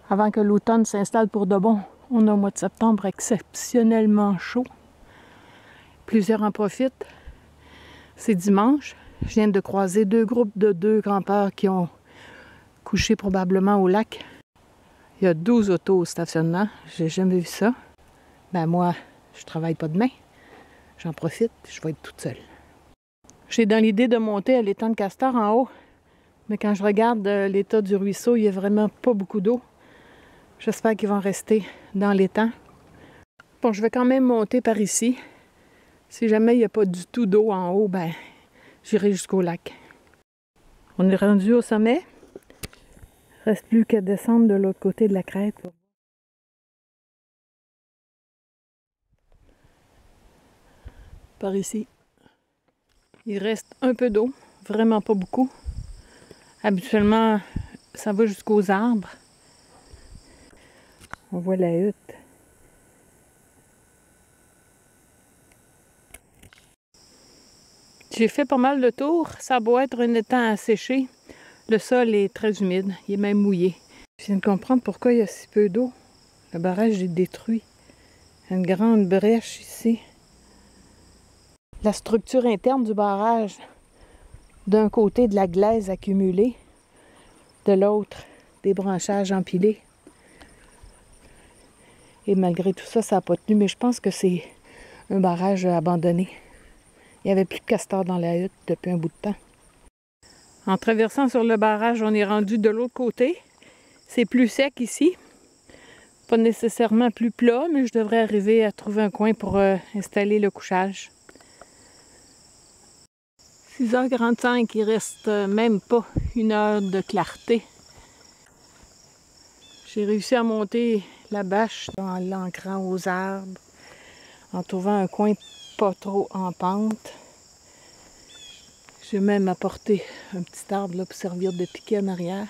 avant que l'automne s'installe pour de bon. On a un mois de septembre exceptionnellement chaud. Plusieurs en profitent. C'est dimanche. Je viens de croiser 2 groupes de 2 grands-pères qui ont couché probablement au lac. Il y a 12 autos au stationnement. J'ai jamais vu ça. Ben moi, je travaille pas demain. J'en profite, je vais être toute seule. J'ai dans l'idée de monter à l'étang de Castor en haut. Mais quand je regarde l'état du ruisseau, il n'y a vraiment pas beaucoup d'eau. J'espère qu'ils vont rester dans l'étang. Bon, je vais quand même monter par ici. Si jamais il n'y a pas du tout d'eau en haut, ben j'irai jusqu'au lac. On est rendu au sommet. Il ne reste plus qu'à descendre de l'autre côté de la crête. Par ici. Il reste un peu d'eau, vraiment pas beaucoup. Habituellement, ça va jusqu'aux arbres. On voit la hutte. J'ai fait pas mal de tours. Ça doit être un étang asséché. Le sol est très humide. Il est même mouillé. Je viens de comprendre pourquoi il y a si peu d'eau. Le barrage est détruit. Il y a une grande brèche ici. La structure interne du barrage, d'un côté de la glaise accumulée, de l'autre des branchages empilés. Et malgré tout ça, ça n'a pas tenu, mais je pense que c'est un barrage abandonné. Il n'y avait plus de castors dans la hutte depuis un bout de temps. En traversant sur le barrage, on est rendu de l'autre côté. C'est plus sec ici. Pas nécessairement plus plat, mais je devrais arriver à trouver un coin pour installer le couchage. 6h45, il reste même pas 1 heure de clarté. J'ai réussi à monter la bâche en l'ancrant aux arbres, en trouvant un coin pas trop en pente. J'ai même apporté un petit arbre là, pour servir de piquet en arrière.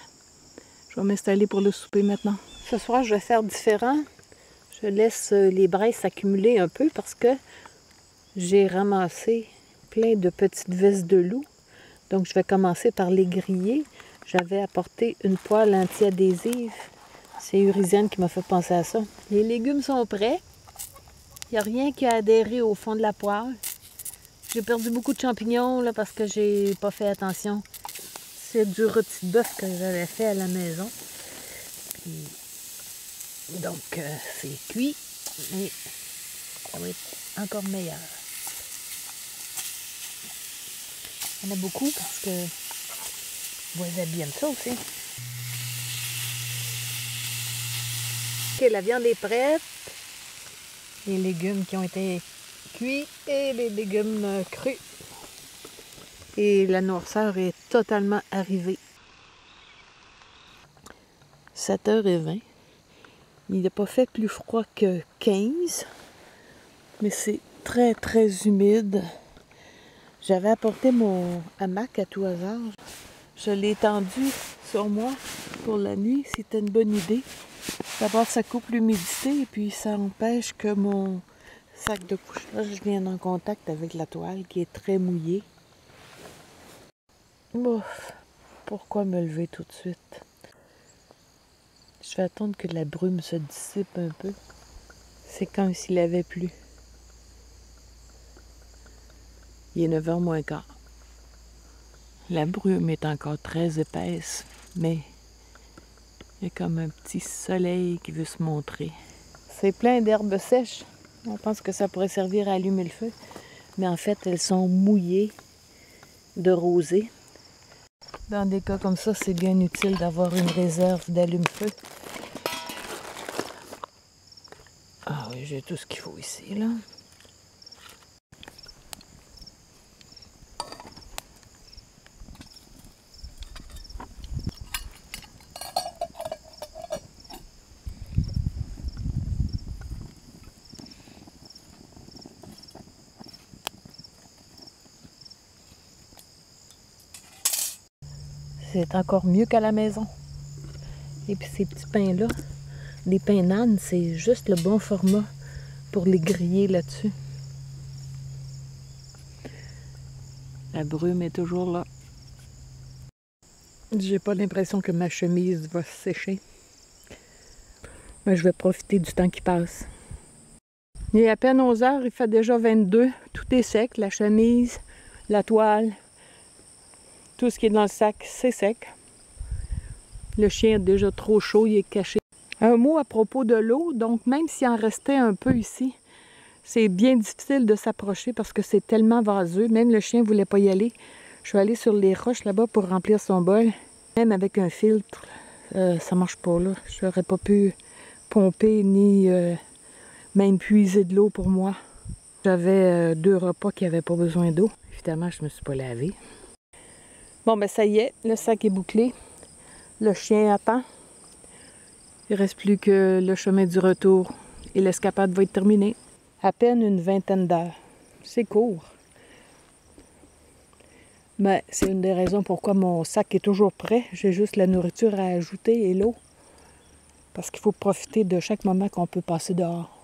Je vais m'installer pour le souper maintenant. Ce soir, je vais faire différent. Je laisse les braises s'accumuler un peu parce que j'ai ramassé plein de petites vis de loup. Donc, je vais commencer par les griller. J'avais apporté une poêle anti-adhésive. C'est Urisienne qui m'a fait penser à ça. Les légumes sont prêts. Il n'y a rien qui a adhéré au fond de la poêle. J'ai perdu beaucoup de champignons là, parce que j'ai pas fait attention. C'est du rôti de bœuf que j'avais fait à la maison. Puis, donc, c'est cuit, mais ça va être encore meilleur. Il y en a beaucoup parce que voisins aiment ça aussi. Ok, la viande est prête. Les légumes qui ont été cuits et les légumes crus. Et la noirceur est totalement arrivée. 7h20. Il n'a pas fait plus froid que 15, mais c'est très très humide. J'avais apporté mon hamac à tout hasard. Je l'ai tendu sur moi pour la nuit. C'était une bonne idée. D'abord, ça coupe l'humidité et puis ça empêche que mon sac de couchage vienne en contact avec la toile qui est très mouillée. Ouf, pourquoi me lever tout de suite? Je vais attendre que la brume se dissipe un peu. C'est comme s'il avait plu. Il est 9h moins quart. La brume est encore très épaisse, mais il y a comme un petit soleil qui veut se montrer. C'est plein d'herbes sèches. On pense que ça pourrait servir à allumer le feu, mais en fait, elles sont mouillées de rosée. Dans des cas comme ça, c'est bien utile d'avoir une réserve d'allume-feu. Ah oui, j'ai tout ce qu'il faut ici, là. C'est encore mieux qu'à la maison. Et puis ces petits pains-là, des pains nan, c'est juste le bon format pour les griller là-dessus. La brume est toujours là. J'ai pas l'impression que ma chemise va sécher. Mais je vais profiter du temps qui passe. Il est à peine 11 heures, il fait déjà 22. Tout est sec, la chemise, la toile, tout ce qui est dans le sac, c'est sec. Le chien est déjà trop chaud, il est caché. Un mot à propos de l'eau, donc même s'il en restait un peu ici, c'est bien difficile de s'approcher parce que c'est tellement vaseux. Même le chien ne voulait pas y aller. Je suis allée sur les roches là-bas pour remplir son bol. Même avec un filtre, ça marche pas là. Je n'aurais pas pu pomper ni même puiser de l'eau pour moi. J'avais 2 repas qui n'avaient pas besoin d'eau. Évidemment, je ne me suis pas lavée. Bon, ben ça y est, le sac est bouclé. Le chien attend. Il ne reste plus que le chemin du retour et l'escapade va être terminée. À peine une vingtaine d'heures. C'est court. Mais c'est une des raisons pourquoi mon sac est toujours prêt. J'ai juste la nourriture à ajouter et l'eau. Parce qu'il faut profiter de chaque moment qu'on peut passer dehors.